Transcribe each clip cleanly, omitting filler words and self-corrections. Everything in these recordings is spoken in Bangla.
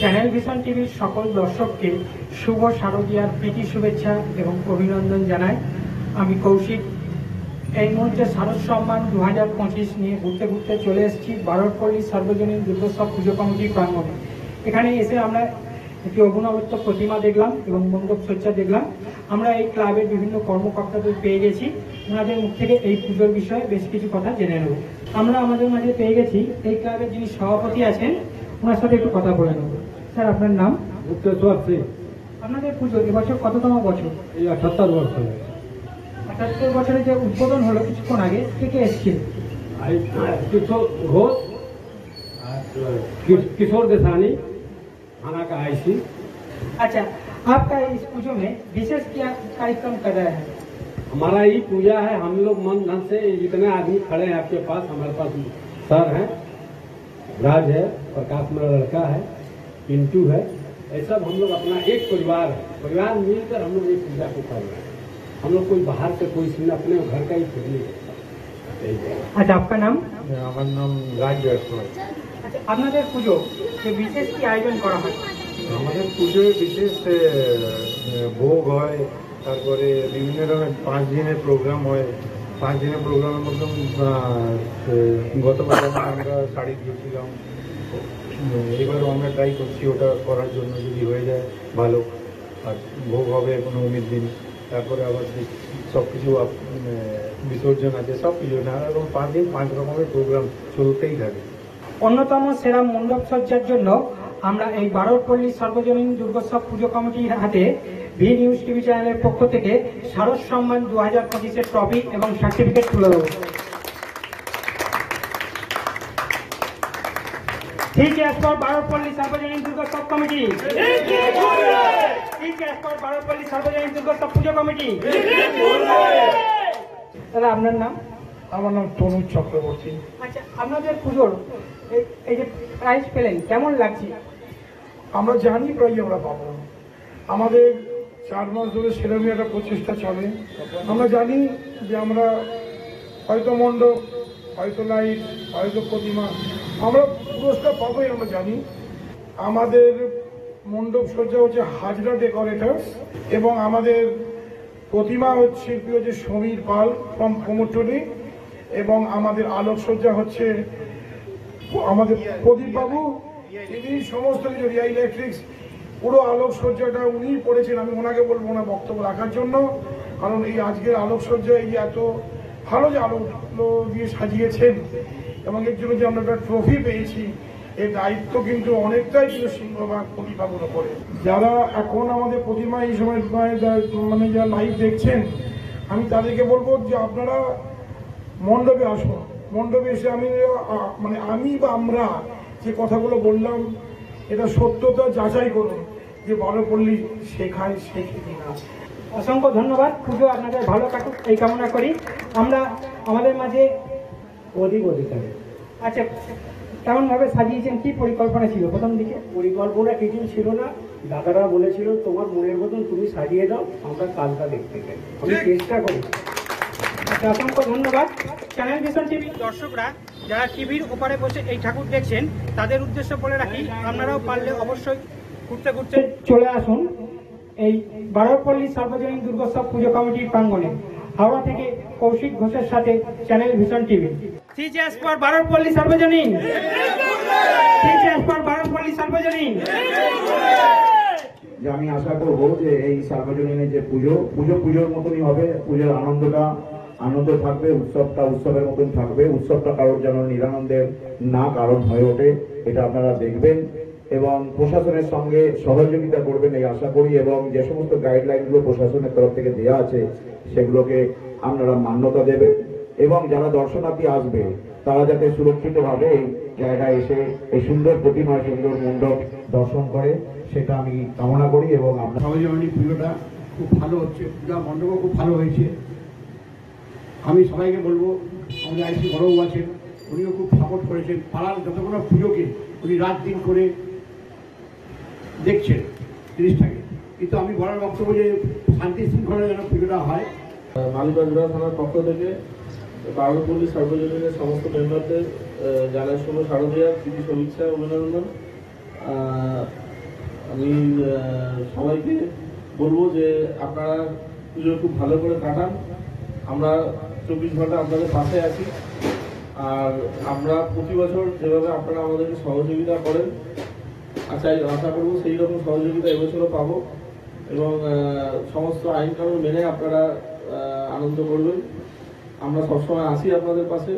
চ্যানেল ভিশন টিভির সকল দর্শককে শুভ শারদীয়ার প্রীতি শুভেচ্ছা এবং অভিনন্দন জানাই। আমি কৌশিক। এই মুহূর্তে শারদ সম্মান 2025 নিয়ে ঘুরতে ঘুরতে চলে এসেছি বারোরপল্লী সর্বজনীন দুর্গোৎসব পুজো কমিটির প্রাঙ্গণে। এখানে এসে আমরা একটি অভিনবত্ব প্রতিমা দেখলাম এবং মণ্ডপ সজ্জা দেখলাম। আমরা এই ক্লাবের বিভিন্ন কর্মকর্তাদের পেয়ে গেছি, ওনাদের মুখ থেকে এই পুজোর বিষয়ে বেশ কিছু কথা জেনে নেব। আমরা আমাদের মাঝে পেয়ে গেছি এই ক্লাবের যিনি সভাপতি আছেন, ওনার সাথে একটু কথা বলে নেব। স্যার, আপনার নাম? গুপ্তেশ্বর সিং। আপনাদের পুজো এবছর কততম বছর? এই 78 বছর। 78 বছরে যে উদ্বোধন হলো কিছুক্ষণ आगे, কে কে এসেছিল? किशोर घोष, किशोर देसानी, थाना का आईसी। अच्छा, आपका इस पूजो में विशेष क्या कार्यक्रम कर रहा है? हमारा ये पूजा है, हम लोग मन धन से जितने आदमी खड़े हैं आपके पास, हमारे पास सर है, राज है, प्रकाश मेरा लड़का है, पिंटू है, ये सब हम लोग अपना एक परिवार है, परिवार मिलकर हम लोग ये पूजा को कर रहे हैं। हम लोग कोई बाहर से कोई सीन अपने घर का ही पूजने। अच्छा, आपका नाम? আমার নাম রাজ জয়সওয়াল। আচ্ছা, আপনাদের পুজো বিশেষ কি আয়োজন করা হয়? আমাদের পুজোয় বিশেষ ভোগ হয়, তারপরে বিভিন্ন রকমের 5 দিনের প্রোগ্রাম হয়। 5 দিনের প্রোগ্রামের মধ্যে গতবার আমরা শাড়ি দিয়েছিলাম, এবারও আমরা ট্রাই করছি ওটা করার জন্য, যদি হয়ে যায় ভালো। আর ভোগ হবে 19 দিন, তারপরে আবার সব কিছু বিসর্জন আছে, সব কিছু না, এবং 5 দিন 5 রকমের প্রোগ্রাম চলতেই থাকে। অন্যতম সেরা মণ্ডপ সজ্জার জন্য আমরা এই বারোরপল্লী সর্বজনীন দুর্গোৎসব পুজো কমিটির হাতে ভি নিউজ টিভি চ্যানেলের পক্ষ থেকে শারদ সম্মান 2025-এর ট্রফি এবং সার্টিফিকেট তুলে দেব। ঠিক আছে, ফর বারোরপল্লী সর্বজনীন দুর্গোৎসব কমিটি। ঠিক আছে, ফর বারোরপল্লী সর্বজনীন দুর্গোৎসব পুজো কমিটি। দাদা, আপনার নাম? আমার নাম তনু চক্রবর্তী। আচ্ছা, আপনাদের পুজোর এই যে প্রাইজ পেলেন, কেমন লাগছে? আমরা জানি প্রায় আমরা পাবো। আমাদের 4 মাস ধরে সেরকমই একটা প্রচেষ্টা চলে। আমরা জানি যে আমরা হয়তো মণ্ডপ, হয়তো লাইট, হয়তো প্রতিমা, আমরা পুরস্কার পাবোই, আমরা জানি। আমাদের মণ্ডপ সজ্জা হচ্ছে হাজরা ডেকোরেটার্স, এবং আমাদের প্রতিমা শিল্পী হচ্ছে সমীর পাল ফ্রম কুমোরটুলি, এবং আমাদের আলোকসজ্জা হচ্ছে আমাদের প্রদীপ বাবু। তিনি সমস্ত কিছু রিয়া ইলেকট্রিক্স, পুরো আলোকসজ্জাটা উনিই করেছেন। আমি ওনাকে বলবো ওনার বক্তব্য রাখার জন্য, কারণ এই আজকের আলোকসজ্জা এই যে এত ভালো যে আলো দিয়ে সাজিয়েছেন, এবং এর জন্য যে আমরা একটা ট্রফি পেয়েছি, এর দায়িত্ব কিন্তু অনেকটাই ছিল সিংহভাগ প্রতিভাগুলো করে। যারা এখন আমাদের প্রতিমা এই সময় মানে যারা লাইভ দেখছেন, আমি তাদেরকে বলবো যে আপনারা মণ্ডপে আসুন। মণ্ডপে এসে আমি বা আমরা যে কথাগুলো বললাম, এটা সত্যতা যাচাই করুন যে বারোরপল্লী শেখায়, শেখে কিনা। অসংখ্য ধন্যবাদ। পুজো আপনাদের ভালো কাটুক এই কামনা করি। আমরা আমাদের মাঝে অধিকারী। আচ্ছা, কেমন ভাবে সাজিয়েছেন, কি পরিকল্পনা ছিল প্রথম দিকে? পরিকল্পনা কিছু ছিল না, দাদারা বলেছিল তোমার মনের মতন তুমি সাজিয়ে দাও, আমরা কালটা দেখতে চাই, আমি চেষ্টা করি। অসংখ্য ধন্যবাদ। চ্যানেল ভিশন টিভি দর্শকরা যারা টিভির ওপারে বসে এই ঠাকুর দেখছেন তাদের উদ্দেশ্য বলে রাখি, আপনারাও পারলে অবশ্যই ঘুরতে ঘুরতে চলে আসুন এই বারোরপল্লী সার্বজনীন দুর্গোৎসব পুজো কমিটির প্রাঙ্গণে। হাওড়া থেকে কৌশিক ঘোষের সাথে channel vision TV. CJS for বারোরপল্লী সার্বজনীন, CJS for বারোরপল্লী সার্বজনীন। যে আমি আশা করবো যে এই সার্বজনীনের যে পুজোর মতনই হবে, পুজোর আনন্দ থাকবে, উৎসবের মতন থাকবে। উৎসবটা কারোর যেন নিরানন্দের না কারণ হয়ে ওঠে, এটা আপনারা দেখবেন এবং প্রশাসনের সঙ্গে সহযোগিতা করবেন এই আশা করি। এবং যে সমস্ত গাইডলাইনগুলো প্রশাসনের তরফ থেকে দেওয়া আছে সেগুলোকে আপনারা মান্যতা দেবেন এবং যারা দর্শনার্থী আসবে তারা যাতে সুরক্ষিতভাবে এই জায়গায় এসে এই সুন্দর প্রতিমা, সুন্দর মণ্ডপ দর্শন করে, সেটা আমি কামনা করি। এবং আমরা সার্বজনীন পুজোটা খুব ভালো হচ্ছে, পূজা মণ্ডপও খুব ভালো হয়েছে। আমি সবাইকে বলবো, আমাদের আইসি বড়বাবু আছেন, উনিও খুব সাপোর্ট করেছেন। পাড়ার যতগুলো পুজোকে উনি রাত দিন করে দেখছেন জিনিসটাকে। কিন্তু আমি বলার বক্তব্য যে শান্তি শৃঙ্খলা যেন পুজোটা হয়। মালিবাগড়া থানার পক্ষ থেকে বারোরপল্লী সার্বজনীনের সমস্ত মেম্বারদের জানাই শুভ শারদীয়ার প্রীতি শুভেচ্ছা অভিনন্দন। আমি সবাইকে বলবো যে আপনারা পুজো খুব ভালো করে কাটান। আমরা 24 ঘন্টা আপনাদের পাশে আছি। আর আমরা প্রতি বছর যেভাবে আপনারা আমাদেরকে সহযোগিতা করেন, আশা করবো সেই রকম সহযোগিতা এবছরও পাবো এবং সমস্ত আইন কানুন মেনে আপনারা আনন্দ করবেন। আমরা সবসময় আসি আপনাদের পাশে।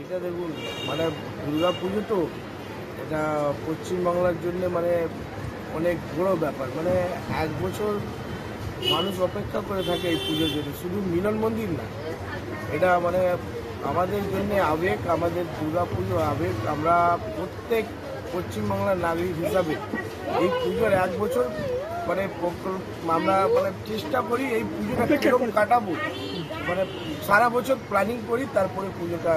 এটা দেখুন, মানে দুর্গা পুজো তো এটা পশ্চিমবাংলার জন্য মানে অনেক বড় ব্যাপার। মানে এক বছর মানুষ অপেক্ষা করে থাকে এই পুজোর জন্য। শুধু মিলন মন্দির না, এটা মানে আমাদের জন্য আবেগ, আমাদের দুর্গা পুজো আবেগ। আমরা প্রত্যেক পশ্চিমবাংলার নাগরিক হিসাবে এই পুজোর এক বছর মানে আমরা মানে চেষ্টা করি এই পুজোটা কীরকম কাটাবো, মানে সারা বছর প্ল্যানিং করি, তারপরে পুজোটা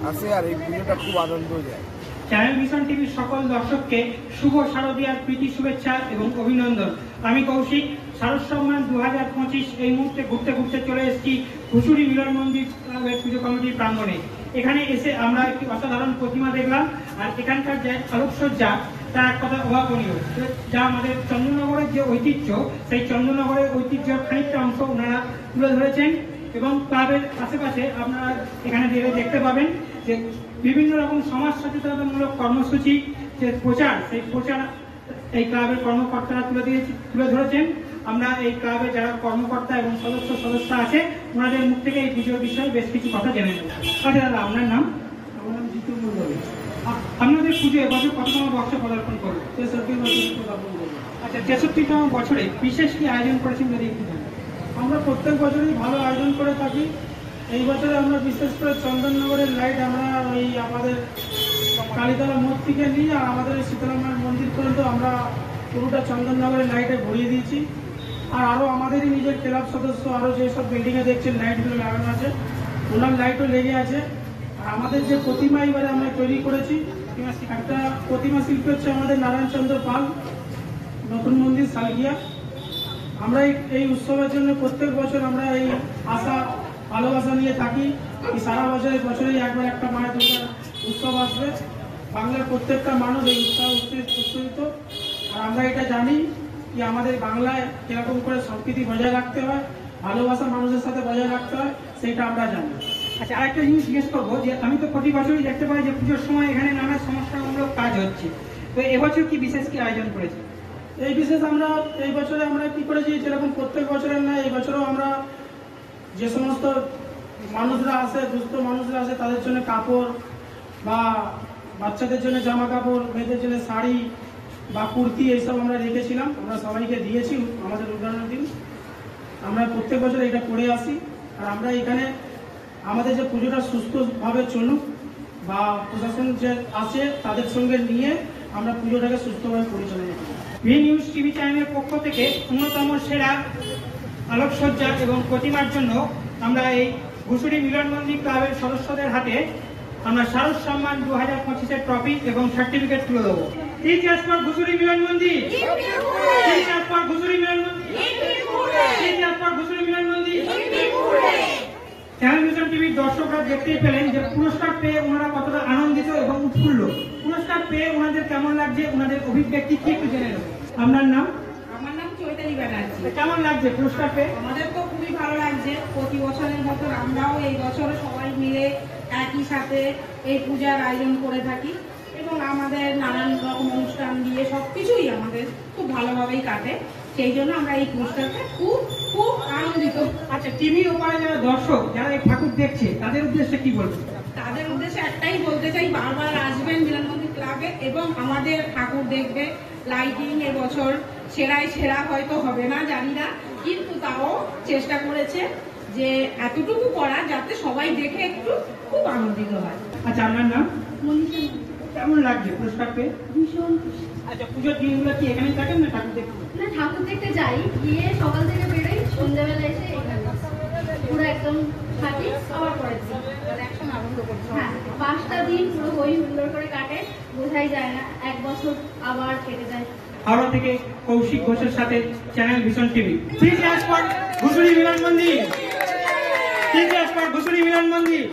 আসে আর এই পুজোটা খুব আনন্দ যায়। চ্যানেল ভিশন টিভির সকল দর্শককে শুভ শারদীয়ার প্রীতি শুভেচ্ছা এবং অভিনন্দন। আমি কৌশিক। শারদ সম্মান 2025 এই মুহূর্তে ঘুরতে ঘুরতে চলে এসেছি ঘুষুরি মিলন মন্দির পুজো কমিটির প্রাঙ্গণে। এখানে এসে আমরা একটি অসাধারণ প্রতিমা দেখলাম, আর এখানকার যে আলোকসজ্জা তা এক কথা অভাবনীয়, যা আমাদের চন্দ্রনগরের যে ঐতিহ্য, সেই চন্দ্রনগরের ঐতিহ্যের খানিকটা অংশ ওনারা তুলে ধরেছেন। এবং ক্লাবের আশেপাশে আপনারা এখানে দেখতে পাবেন যে বিভিন্ন রকম সমাজ সচেতনতামূলক কর্মসূচি যে প্রচার, সেই প্রচার এই ক্লাবের কর্মকর্তারা তুলে ধরেছেন। আমরা এই ক্লাবে যারা কর্মকর্তা এবং সদস্য আছে ওনাদের মুখ থেকে এই পুজোর বিষয়ে বেশ কিছু কথা জেনে নেব। আচ্ছা দাদা, আপনার নাম? আমার নাম জিতু মন্ডল। আপনাদের পুজো এবছর কততম বর্ষে পদার্পণ করবে? 63 বছর পদার্পণ করবো। আচ্ছা, 63তম বছরে বিশেষ কি আয়োজন করেছেন যদি একটু জানেন? আমরা প্রত্যেক বছরই ভালো আয়োজন করে থাকি। এই বছরে আমরা বিশেষ করে চন্দননগরের লাইট আমরা ওই আমাদের কালীতলা মোড় থেকে নিয়ে আর আমাদের শীতলামার মন্দির পর্যন্ত আমরা পুরোটা চন্দননগরের লাইটে ভরিয়ে দিয়েছি। আর আরও আমাদেরই নিজের ক্লাব সদস্য আরও যেসব বিল্ডিংয়ে দেখছেন লাইটগুলো লাগানো আছে, ওনার লাইটও লেগে আছে। আর আমাদের যে প্রতিমা এবারে আমরা তৈরি করেছি, একটা প্রতিমা শিল্পী হচ্ছে আমাদের নারায়ণচন্দ্র পাল, নতুন মন্দির সালগিয়া। আমরা এই উৎসবের জন্য প্রত্যেক বছর আমরা এই আশা ভালোবাসা নিয়ে থাকি এই সারা বছরেই একবার একটা মায়ের দুর্গার উৎসব আসবে। বাংলার প্রত্যেকটা মানুষ এই উৎসব আর আমরা এটা জানি যে আমাদের বাংলায় কিরকম করে সম্প্রীতি বজায় রাখতে হয়, ভালোবাসা মানুষের সাথে বজায় রাখতে হয়, সেটা আমরা জানি। আচ্ছা, আরেকটা জিনিস জিজ্ঞেস করবো যে আমি তো প্রতি বছরই দেখতে পাই যে পুজোর সময় এখানে নানা সমস্যামূলক কাজ হচ্ছে, তো এবছর কি বিশেষ কি আয়োজন করেছে? এই বছরে আমরা কি করেছি, যেরকম প্রত্যেক বছরের না এই বছরও আমরা যে সমস্ত মানুষরা আসে, দুস্থ মানুষরা আসে, তাদের জন্য কাপড় বা বাচ্চাদের জন্য জামা কাপড়, মেয়েদের জন্য শাড়ি বা কুর্তি এইসব আমরা রেখেছিলাম, আমরা সবাইকে দিয়েছি আমাদের উদ্বোধনের দিন। আমরা প্রত্যেক বছর এটা করে আসি। আর আমরা এখানে আমাদের যে পুজোটা সুস্থভাবে চলুক বা প্রশাসন যে আসে তাদের সঙ্গে নিয়ে আমরা পুজোটাকে সুস্থভাবে পরিচালনা করি। ভি নিউজ টিভি চ্যানেলের পক্ষ থেকে অন্যতম সেরা আলোকসজ্জা এবং প্রতিমার জন্য আমরা এই ঘুষুরি মিলন মন্দির ক্লাবের সদস্যদের হাতে আমরা শারদ সম্মান 2025-এর ট্রফি এবং সার্টিফিকেট তুলে দেবো। ইতিহাস পর ঘুষুরি মিলন মন্দির, ইতিহাস পর ঘুষুরি মিলন মন্দির, ইতিহাস পর ঘুষুরি মিলন মন্দির। চ্যানেল ভিশন টিভির দর্শকরা দেখতেই পেলেন যে পুরস্কার পেয়ে ওনারা কতটা আনন্দিত এবং উৎফুল্ল। পুরস্কার পেয়ে ওনাদের কেমন লাগছে, ওনাদের অভিব্যক্তি কি একটু জেনে নেব। আপনার নাম? আমার নাম চৈতালি ব্যানার্জি। কেমন লাগছে পুরস্কার পেয়ে? আমাদের তো খুবই ভালো লাগছে। প্রতি বছরের মতো আমরাও এই বছর সবাই মিলে একই সাথে এই পূজার আয়োজন করে থাকি এবং আমাদের নানান রকম অনুষ্ঠান দিয়ে সবকিছুই আমাদের খুব ভালোভাবেই কাটে। সেই জন্য আমরা এই পুরস্কারকে খুব খুব আনন্দিত। আচ্ছা, টিভির ওপারে যারা দর্শক যারা এই ঠাকুর দেখছে তাদের উদ্দেশ্যে কি বলবেন? তাদের উদ্দেশ্যে একটাই বলতে চাই, বারবার আসবেন মিলনমন্দির ক্লাবে এবং আমাদের ঠাকুর দেখবে। লাইটিং এবছর সেরা হয়তো হবে না জানি না, কিন্তু তাও চেষ্টা করেছে যে এতটুকু করা যাতে সবাই দেখে একটু খুব আনন্দিত হয়। আচ্ছা, আপনার নাম? মনীষা। কেমন লাগছে পুরস্কার পেয়ে? ভীষণ খুশি। আচ্ছা, পুজোর দিনগুলো কি এখানেই থাকেন না ঠাকুর দেখতে? না, ঠাকুর দেখতে যাই, গিয়ে সকাল থেকে বেরোই, সন্ধ্যাবেলা এসে এখানে পুরো একদম থাকি, আবার পরের দিন একসঙ্গে আনন্দ করছি। হ্যাঁ 5টা দিন পুরো হই হুল্লোড় করে কাটে, বোঝাই যায় না, 1 বছর আবার কেটে যায়। হাওড়া থেকে কৌশিক ঘোষের সাথে চ্যানেল ভিশন টিভি। ইতিহাস পর ঘুষুরি মিলন মন্দির, ইতিহাস পর ঘুষুরি মিলন মন্দির।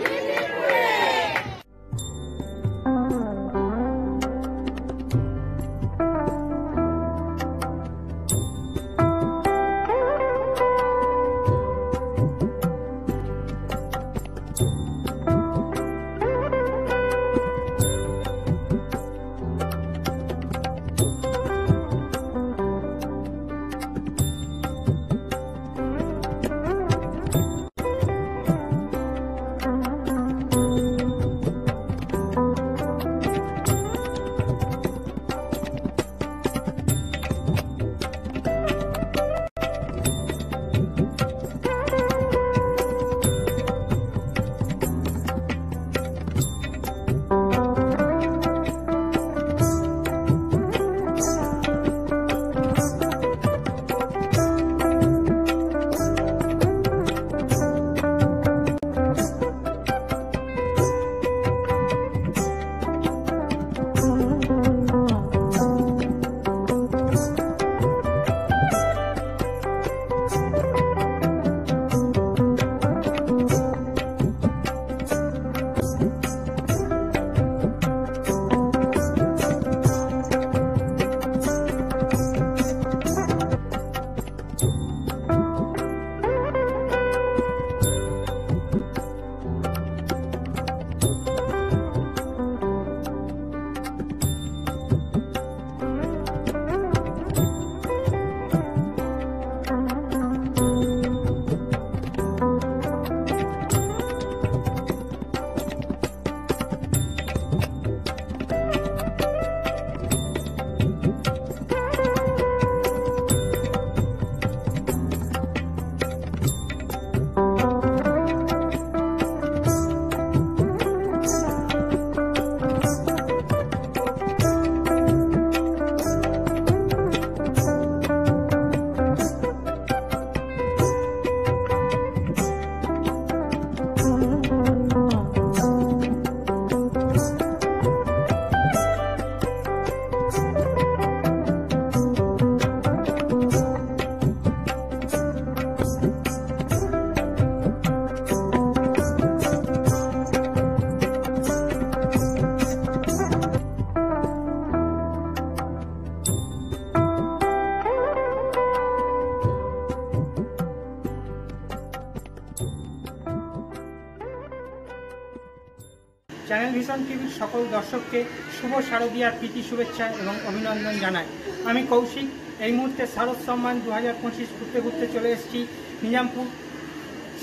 ভিশন টিভির সকল দর্শককে শুভ শারদীয়ার প্রীতি শুভেচ্ছা এবং অভিনন্দন জানাই। আমি কৌশিক। এই মুহূর্তে শারদ সম্মান 2025 ঘুরতে ঘুরতে চলে এসেছি নিজামপুর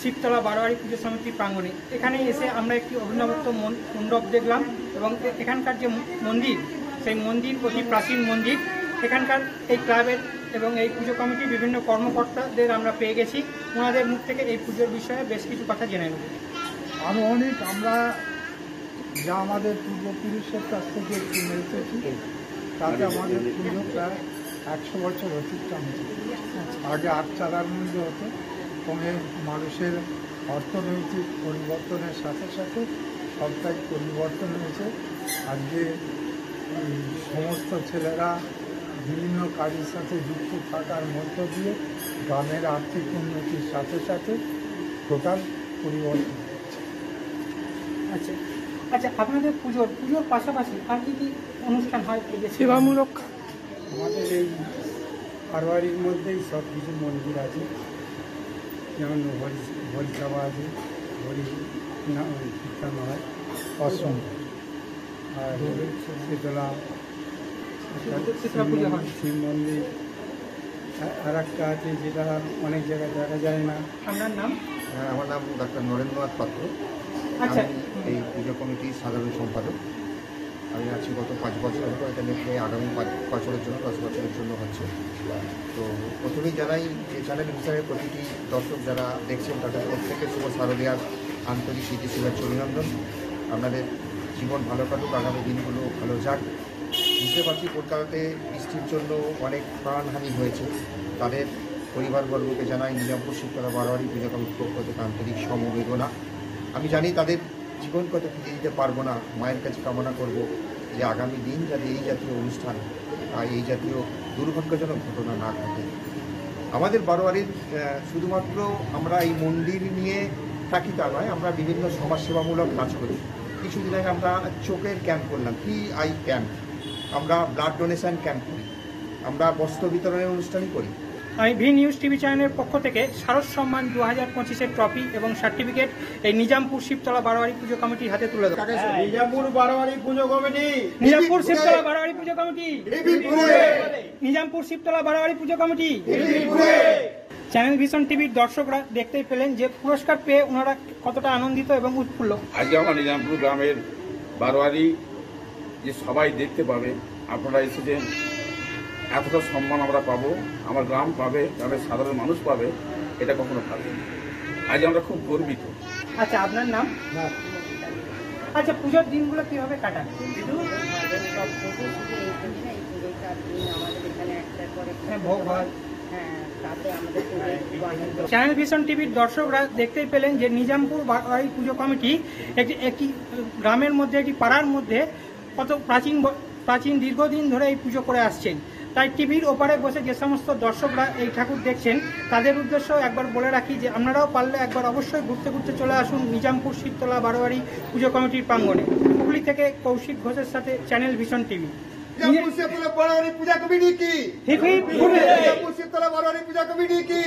শিবতলা বারোয়ারি পুজো সমিতির প্রাঙ্গণে। এখানে এসে আমরা একটি অভিনবত্ব মণ্ডপ দেখলাম এবং এখানকার যে মন্দির, সেই মন্দির অতি প্রাচীন মন্দির। এখানকার এই ক্লাবের এবং এই পুজো কমিটির বিভিন্ন কর্মকর্তাদের আমরা পেয়ে গেছি। ওনাদের মুখ থেকে এই পুজোর বিষয়ে বেশ কিছু কথা জেনে নেব। আনুমানিক আমরা যা আমাদের পূর্বপুরুষের কাছ থেকে কিনে এসেছি তাতে আমাদের পুজো প্রায় 100 বছর অতিক্রান্ত। আগে আট চালার মধ্যে হতো, কমে মানুষের অর্থনৈতিক পরিবর্তনের সাথে সাথে সবটাই পরিবর্তন হয়েছে। আজকে সমস্ত ছেলেরা বিভিন্ন কাজের সাথে যুক্ত থাকার মধ্য দিয়ে গ্রামের আর্থিক উন্নতির সাথে সাথে টোটাল পরিবর্তন হচ্ছে। আচ্ছা আচ্ছা, আপনাদের পুজোর পাশাপাশি আর কি কি অনুষ্ঠান হয়? সেবামূলক আমাদের এই বারোয়ারির মধ্যেই সব কিছু মন্দির আছে, যেমন হরিসভা আছে, হরি কীর্তন হয়, অষ্টম আর শীতলা পুজো হয়। শিব মন্দির আর একটা আছে যেটা অনেক জায়গায় দেখা যায় না। আপনার নাম? আমার নাম ডাক্তার নরেন্দ্রনাথ পাত্র। আচ্ছা, আমি এই পুজো কমিটির সাধারণ সম্পাদক। আমি আছি গত 5 বছর হলো। এটা নিয়ে আগামী 5 বছরের জন্য 10 বছরের জন্য হচ্ছে। তো প্রথমেই জানাই যে চ্যানেল হিসাবে প্রতিটি দর্শক যারা দেখছেন তাদের প্রত্যেকের শুভ শারদীয়ার আন্তরিক প্রীতি শুভেচ্ছা অভিনন্দন। আপনাদের জীবন ভালো কাটুক, আগামী দিনগুলো ভালো যাক। বুঝতে পারছি কলকাতাতে বৃষ্টির জন্য অনেক প্রাণহানি হয়েছে। তাদের পরিবারবর্গকে জানাই নিজামপুর শিবতলা বারোয়ারি পুজো কমিটির পক্ষ থেকে আন্তরিক সমবেদনা। আমি জানি তাদের জীবন কত ফিরে দিতে পারবো না। মায়ের কাছে কামনা করব যে আগামী দিন যাতে এই জাতীয় অনুষ্ঠান আর এই জাতীয় দুর্ভাগ্যজনক ঘটনা না ঘটে। আমাদের বারোয়ারির শুধুমাত্র আমরা এই মন্দির নিয়ে থাকি তা নয়, আমরা বিভিন্ন সমাজসেবামূলক কাজ করি। কিছুদিন আগে আমরা চোখের ক্যাম্প করলাম, PI ক্যাম্প। আমরা ব্লাড ডোনেশন ক্যাম্প করি, আমরা বস্ত্র বিতরণের অনুষ্ঠানই করি। আমি ভি নিউজ টিভি চ্যানেলের পক্ষ থেকে শারদ সম্মান 2025-এর ট্রফি এবং সার্টিফিকেট এই নিজামপুর শিবতলা বারোয়ারি পুজো কমিটির হাতে তুলে দেব। নিজামপুর বারোয়ারি পুজো কমিটি, নিজামপুর শিবতলা বারোয়ারি পুজো কমিটি, নিজামপুর শিবতলা বারোয়ারি পুজো কমিটি। চ্যানেল ভিশন টিভির দর্শকরা দেখতেই পেলেন যে পুরস্কার পেয়ে ওনারা কতটা আনন্দিত এবং উৎফুল্ল। আজকে আমার নিজামপুর গ্রামের বারোয়ারি যে সবাই দেখতে পাবে, আপনারা এসেছেন, এতটা সম্মান আমরা পাবো, আমার গ্রাম পাবে, গ্রামের সাধারণ মানুষ পাবে, এটা কখনো ভাবিনি। আজ আমরা খুব গর্বিত। আচ্ছা, আপনার নাম? আচ্ছা, পুজোর দিনগুলো কিভাবে কাটান? ভোগ হয়। চ্যানেল ভিশন টিভির দর্শকরা দেখতেই পেলেন যে নিজামপুর বারোয়ারি পুজো কমিটি একটি গ্রামের মধ্যে, একটি পাড়ার মধ্যে কত প্রাচীন দীর্ঘদিন ধরে এই পুজো করে আসছেন। তাই টিভির ওপারে বসে যে সমস্ত দর্শকরা এই ঠাকুর দেখছেন তাদের উদ্দেশ্য একবার বলে রাখি যে আপনারাও পারলে একবার অবশ্যই ঘুরতে ঘুরতে চলে আসুন নিজামপুর শিবতলা বারোয়ারি পুজো কমিটির প্রাঙ্গণে। হুগলি থেকে কৌশিক ঘোষের সাথে চ্যানেল ভিশন টিভি। বারোয়ারি পূজা কমিটি কি? শিবতলা বারোয়ারি পূজা কমিটি কি?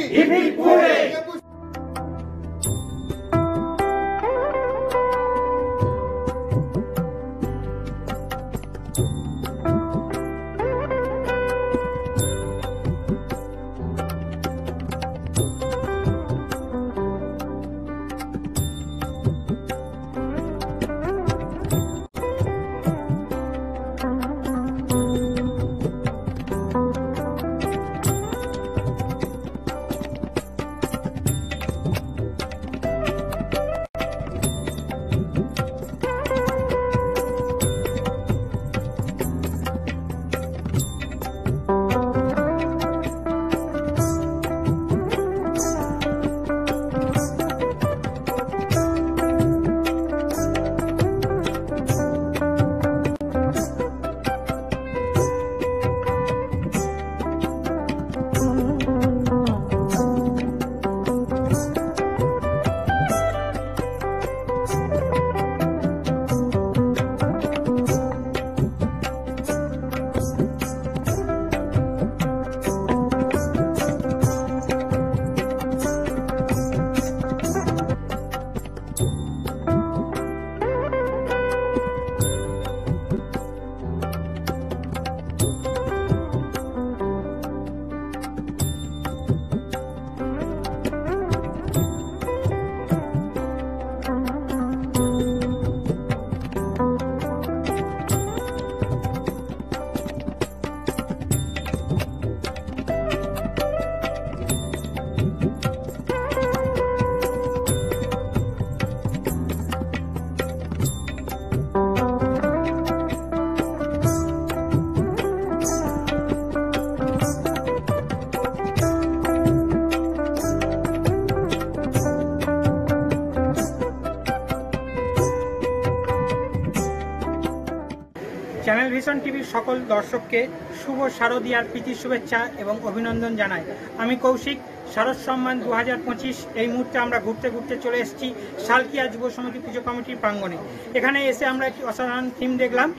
চ্যানেল ভিশন টিভির সকল দর্শককে শুভ শারদীয়ার প্রীতি শুভেচ্ছা এবং অভিনন্দন জানাই। আমি কৌশিক। শারদ সম্মান 2025 এই মুহূর্তে আমরা ঘুরতে ঘুরতে চলে এসেছি সালকিয়া যুব সমিতি পুজো কমিটির প্রাঙ্গণে। এখানে এসে আমরা একটি অসাধারণ থিম দেখলাম।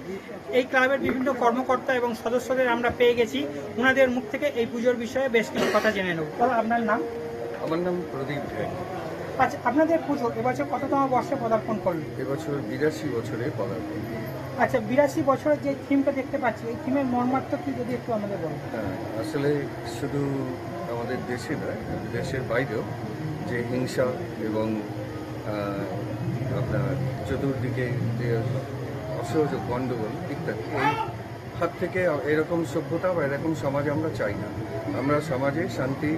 এই ক্লাবের বিভিন্ন কর্মকর্তা এবং সদস্যদের আমরা পেয়ে গেছি। ওনাদের মুখ থেকে এই পুজোর বিষয়ে বেশ কিছু কথা জেনে নেব। তাহলে আপনার নাম? আমার নাম প্রদীপ রায়। আচ্ছা, আপনাদের পুজো এবছর কততম বর্ষে পদার্পণ করলো? এবছর 82 বছরে পদার্পণ। আচ্ছা, 82 বছরের যে থিমটা দেখতে পাচ্ছি, এই থিমের মর্মার্থ কি যদি একটু আমাদের বলেন? হ্যাঁ, আসলে শুধু আমাদের দেশে নয়, দেশের বাইরেও যে হিংসা এবং আপনার চতুর্দিকে যে অসহযোগ গণ্ডগোল ইত্যাদি, এই হাত থেকে এরকম সভ্যতা বা এরকম সমাজ আমরা চাই না। আমরা সমাজে শান্তি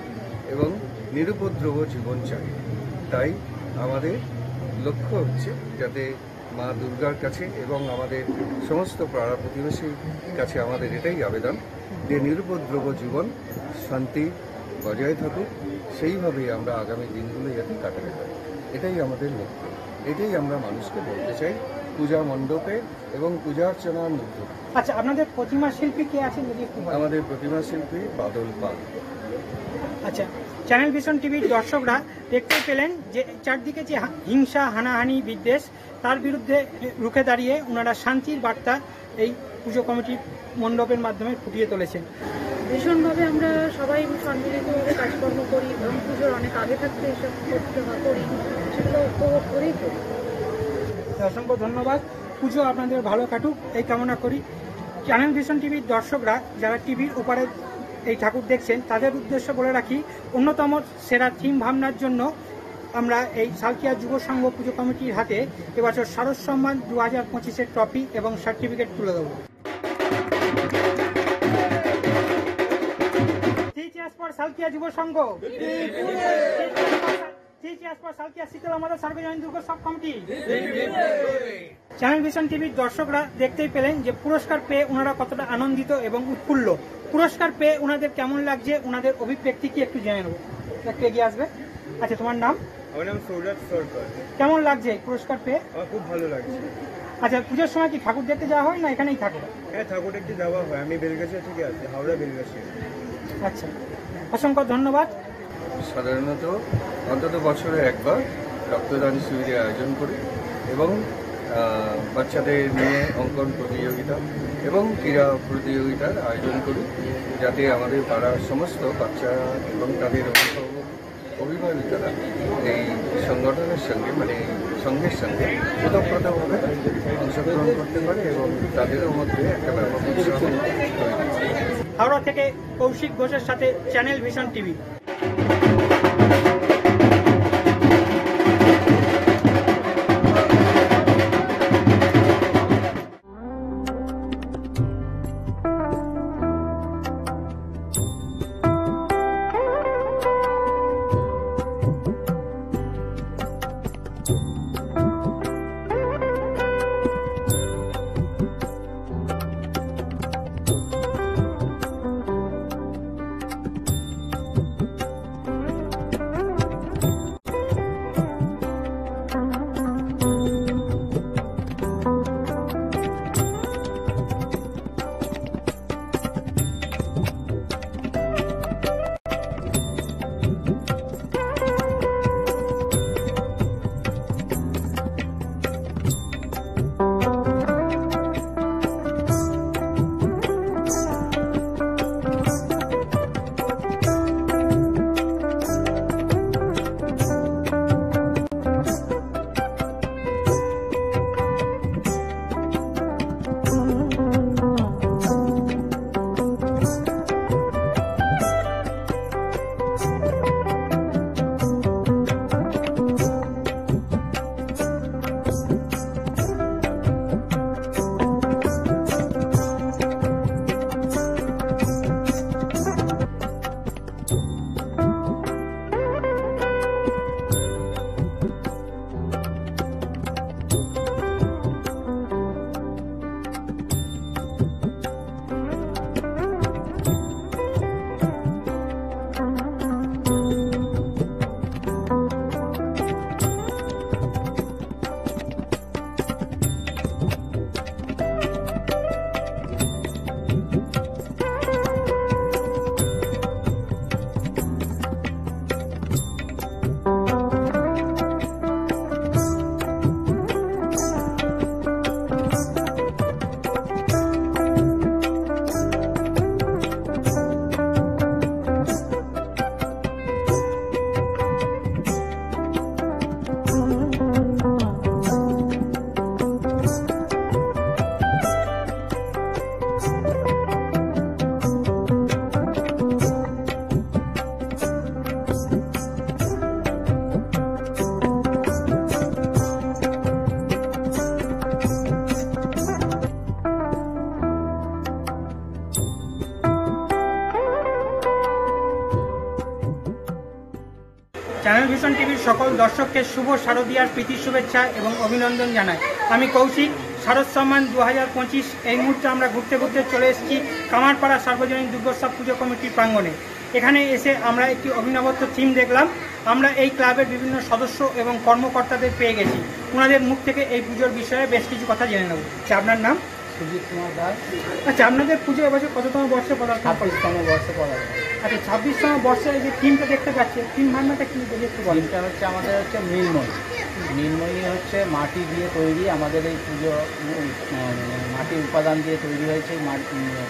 এবং নিরুপদ্রব জীবন চাই। তাই আমাদের লক্ষ্য হচ্ছে যাতে মা দুর্গার কাছে এবং আমাদের সমস্ত পাড়া প্রতিবেশীর কাছে আমাদের এটাই আবেদন যে নিরুপদ্রব জীবন শান্তি বজায় থাকুক, সেইভাবেই আমরা আগামী দিনগুলো যাতে কাটাতে পারি, এটাই আমাদের লক্ষ্য। এটাই আমরা মানুষকে বলতে চাই পূজা মণ্ডপে এবং পূজা অর্চনার মধ্যে। আচ্ছা, আপনাদের প্রতিমা শিল্পী কে আছেন যদি একটু বলেন? আমাদের প্রতিমা শিল্পী বাদল পাল। আচ্ছা, চ্যানেল ভিশন টিভির দর্শকরা দেখতে পেলেন যে চারদিকে যে হিংসা হানাহানি বিদ্বেষ, তার বিরুদ্ধে রুখে দাঁড়িয়ে ওনারা শান্তির বার্তা এই পুজো কমিটির মণ্ডপের মাধ্যমে ফুটিয়ে তুলেছেন। ভীষণভাবে আমরা সবাই সম্মিলিতভাবে কাজকর্ম করি এবং পুজোর অনেক আগে থাকতে এসব করি, সেগুলো উপভোগ করেই করি। অসংখ্য ধন্যবাদ। পুজো আপনাদের ভালো কাটুক এই কামনা করি। চ্যানেল ভিশন টিভির দর্শকরা যারা টিভির উপরে এই ঠাকুর দেখছেন, তাদের উদ্দেশ্য বলে রাখি, অন্যতম সেরা থিম ভাবনার জন্য আমরা এই সালকিয়া যুব সংঘ পুজো কমিটির হাতে এবছর শারদ সম্মান 2025-এর ট্রফি এবং সার্টিফিকেট তুলে দেব। সালকিয়া যুব সংঘ, চ্যানেল ভিশন টিভির দর্শকরা দেখতেই পেলেন যে পুরস্কার পেয়ে ওনারা কতটা আনন্দিত এবং উৎফুল্ল। পুরস্কার পেয়ে ওনাদের কেমন লাগছে, ওনাদের অভিব্যক্তি কি একটু জেনে নেব। একটু এগিয়ে আসবে। আচ্ছা, তোমার নাম? আমার নাম সৌরভ সরকার। কেমন লাগছে পুরস্কার পেয়ে? আমার খুব ভালো লাগছে। আচ্ছা, পুজোর সময় কি ঠাকুর দেখতে যাওয়া হয় না এখানেই থাকে? হ্যাঁ, ঠাকুর দেখতে যাওয়া হয়। আমি বেলগাছিয়া থেকে আছি, হাওড়া বেলগাছিয়া। আচ্ছা, অসংখ্য ধন্যবাদ। সাধারণত অন্তত বছরে একবার রক্তদান শিবিরের আয়োজন করি এবং বাচ্চাদের নিয়ে অঙ্কন প্রতিযোগিতা এবং ক্রীড়া প্রতিযোগিতার আয়োজন করি, যাতে আমাদের পাড়ার সমস্ত বাচ্চারা এবং তাদের অভিভাবিকারা এই সংগঠনের সঙ্গে মানে সংঘের সঙ্গে ওতপ্রোতভাবে অংশগ্রহণ করতে পারে এবং তাদেরও মধ্যে একটা ব্যাপক উৎসাহ তৈরি। হাওড়া থেকে কৌশিক ঘোষের সাথে চ্যানেল ভিশন টিভি। ভিশন টিভির সকল দর্শককে শুভ শারদীয়ার প্রীতি শুভেচ্ছা এবং অভিনন্দন জানাই। আমি কৌশিক। শারদ সম্মান 2025 এই মুহূর্তে আমরা ঘুরতে ঘুরতে চলে এসেছি কামারপাড়া সার্বজনীন দুর্গোৎসব পুজো কমিটির প্রাঙ্গণে। এখানে এসে আমরা একটি অভিনবত্ব থিম দেখলাম। আমরা এই ক্লাবের বিভিন্ন সদস্য এবং কর্মকর্তাদের পেয়ে গেছি। ওনাদের মুখ থেকে এই পুজোর বিষয়ে বেশ কিছু কথা জেনে নেব। আচ্ছা, আপনার নাম? সুজিত কুমার দাস। আচ্ছা, আপনাদের পুজো এবছর কততম বর্ষে পদার্পণ? 26তম বর্ষে পদার্পণ। আচ্ছা, 26তম বর্ষে যে থিমটা দেখতে পাচ্ছি, থিম ভাবনাটা কি একটু বলেন? থিমটা হচ্ছে আমাদের মৃন্ময়ী। মৃন্ময়ী হচ্ছে মাটি দিয়ে তৈরি। আমাদের এই পুজো মাটির উপাদান দিয়ে তৈরি হয়েছে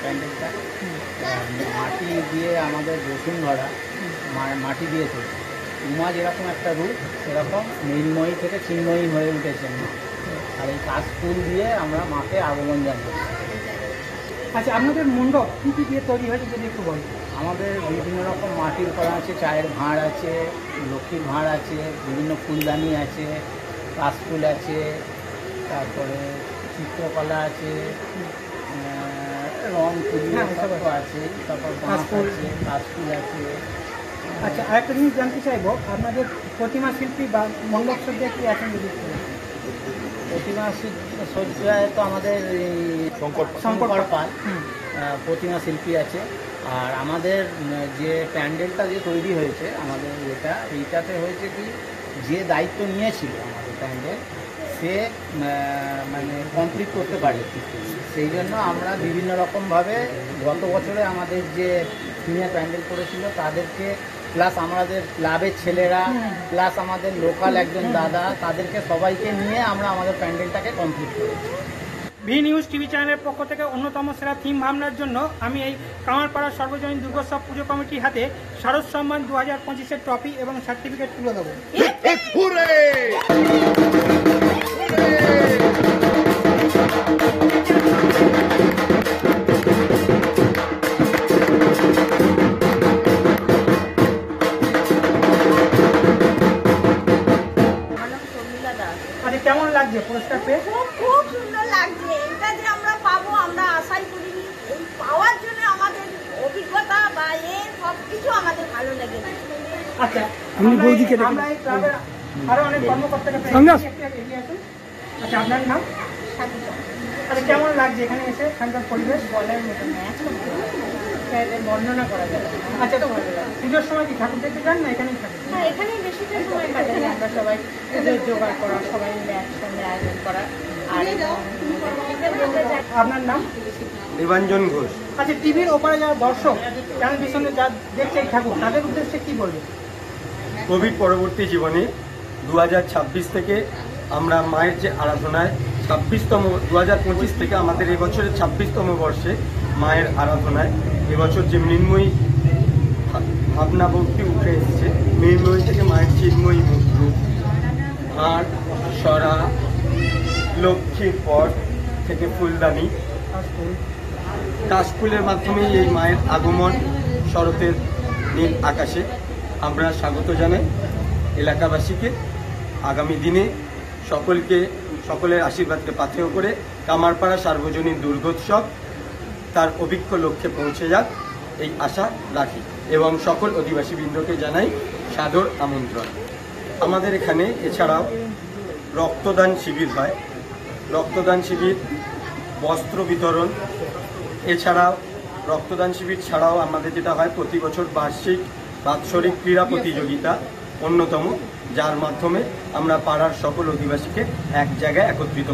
প্যান্ডেলটা। মাটি দিয়ে আমাদের বসুন্ধরা মাটি দিয়ে তৈরি। উমা যেরকম একটা রূপ, সেরকম মৃন্ময়ী থেকে চিন্ময়ী হয়ে উঠেছেন। আর এই কাশফুল দিয়ে আমরা মাকে আগমন জানাই। আচ্ছা, আপনাদের মণ্ডপ কী কী দিয়ে তৈরি হয়েছে যদি একটু বলেন? আমাদের বিভিন্ন রকম মাটির উপাদান আছে, চায়ের ভাঁড় আছে, লক্ষ্মীর ভাঁড় আছে, বিভিন্ন ফুলদানি আছে, কাশফুল আছে, তারপরে চিত্রকলা আছে, রং তুলি আছে, তারপর কাশফুল আছে। আচ্ছা, আরেকটা জিনিস জানতে চাইবো, আপনাদের প্রতিমা শিল্পী বা মণ্ডপ সজ্জায় কি আছেন যদি? প্রতিমা সজ্জায় তো আমাদের শঙ্কর পাল প্রতিমা শিল্পী আছে। আর আমাদের যে প্যান্ডেলটা যে তৈরি হয়েছে আমাদের এইটাতে হয়েছে কি, যে দায়িত্ব নিয়েছিল আমাদের প্যান্ডেল সে মানে কমপ্লিট করতে পারে। সেই জন্য আমরা বিভিন্ন রকমভাবে গত বছরে আমাদের যে সিনিয়র প্যান্ডেল করেছিল তাদেরকে, প্লাস আমাদের ক্লাবের ছেলেরা, প্লাস আমাদের লোকাল একজন দাদা, তাদেরকে সবাইকে নিয়ে আমরা আমাদের প্যান্ডেলটাকে কমপ্লিট করেছি। ভি নিউজ টিভি চ্যানেলের পক্ষ থেকে অন্যতম সেরা থিম ভাবনার জন্য আমি এই কামারপাড়া সর্বজনীন দুর্গোৎসব পুজো কমিটির হাতে শারদ সম্মান 2025-এর ট্রফি এবং সার্টিফিকেট তুলে দেবো। আচ্ছা, কেমন লাগছে পুরস্কার পেয়ে? খুব সুন্দর লাগছে। এটা যে আমরা পাবো আমরা আশাই করিনি। এই পাওয়ার জন্য আমাদের অভিজ্ঞতা বা সবকিছু আমাদের ভালো লেগেছে। আচ্ছা, আমরা এই ক্লাবের আরো অনেক কর্মকর্তাকে পেয়ে গেছি। আচ্ছা, আপনার নাম? আচ্ছা, কেমন লাগছে এখানে এসে? এখানকার পরিবেশ বলার মতো বর্ণনা করা যায়। আচ্ছা, তো ভালো লাগে। পুজোর সময় কি ঠাকুর দেখতে যান না এখানেই থাকেন? হ্যাঁ, এখানেই বেশিটা সময় কাটাই আমরা সবাই। জোগাড় করা, সবাই মিলে একসঙ্গে আয়োজন করা। আর আপনার নাম? দেবাঞ্জন ঘোষ। আচ্ছা, টিভির ওপারে যারা দর্শক চ্যানেল ভিশনে যা দেখছে এই ঠাকুর, তাদের উদ্দেশ্যে কি বলবে? কোভিড পরবর্তী জীবনে 2026 থেকে আমরা মায়ের যে আরাধনায় 2025 থেকে আমাদের এবছরের 26তম বর্ষে মায়ের আরাধনায় এবছর যে মৃন্ময়ী ভাবনা ভক্তি উঠে এসেছে, মৃন্ময়ী থেকে মায়ের চিন্ময়ী রূপ, আর সরা, লক্ষ্মীর পট থেকে ফুলদানি, কাশফুলের মাধ্যমে এই মায়ের আগমন শরতের নীল আকাশে আমরা স্বাগত জানাই এলাকাবাসীকে। আগামী দিনে সকলের আশীর্বাদকে পাথেয় করে কামারপাড়া সার্বজনীন দুর্গোৎসব তার অভিজ্ঞ লক্ষ্যে পৌঁছে যাক এই আশা রাখি এবং সকল অধিবাসীবৃন্দকে জানাই সাদর আমন্ত্রণ। আমাদের এখানে এছাড়াও রক্তদান শিবির হয়। রক্তদান শিবির, বস্ত্র বিতরণ, এছাড়াও রক্তদান শিবির ছাড়াও আমাদের যেটা হয় প্রতি বছর বাৎসরিক ক্রীড়া প্রতিযোগিতা অন্যতম, যার মাধ্যমে আমরা পাড়ার সকল অধিবাসীকে এক জায়গায় একত্রিত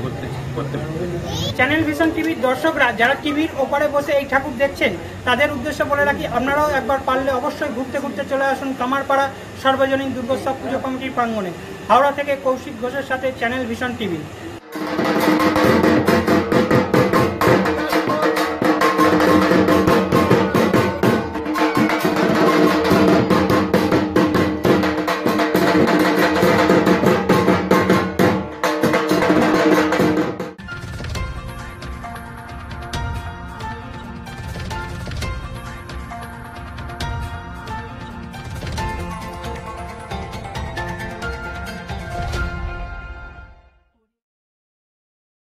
করতে পারি। চ্যানেল ভিশন টিভির দর্শকরা যারা টিভির ওপারে বসে এই ঠাকুর দেখছেন তাদের উদ্দেশ্যে বলে রাখি, আপনারাও একবার পারলে অবশ্যই ঘুরতে ঘুরতে চলে আসুন কামারপাড়া সর্বজনীন দুর্গোৎসব পুজো কমিটির প্রাঙ্গণে। হাওড়া থেকে কৌশিক ঘোষের সাথে চ্যানেল ভিশন টিভি।